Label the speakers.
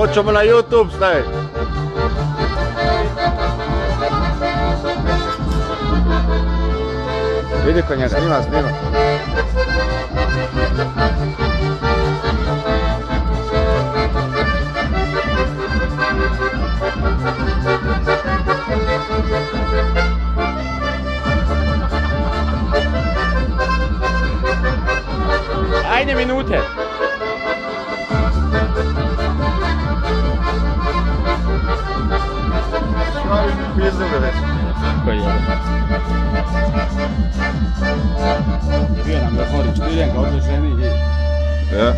Speaker 1: To ćemo na YouTube staviti. Vidi ko njega.
Speaker 2: Snima.
Speaker 1: Eine Minute. Koji je?
Speaker 2: Bio nam da hori štiren kao odličeni.
Speaker 1: Ja.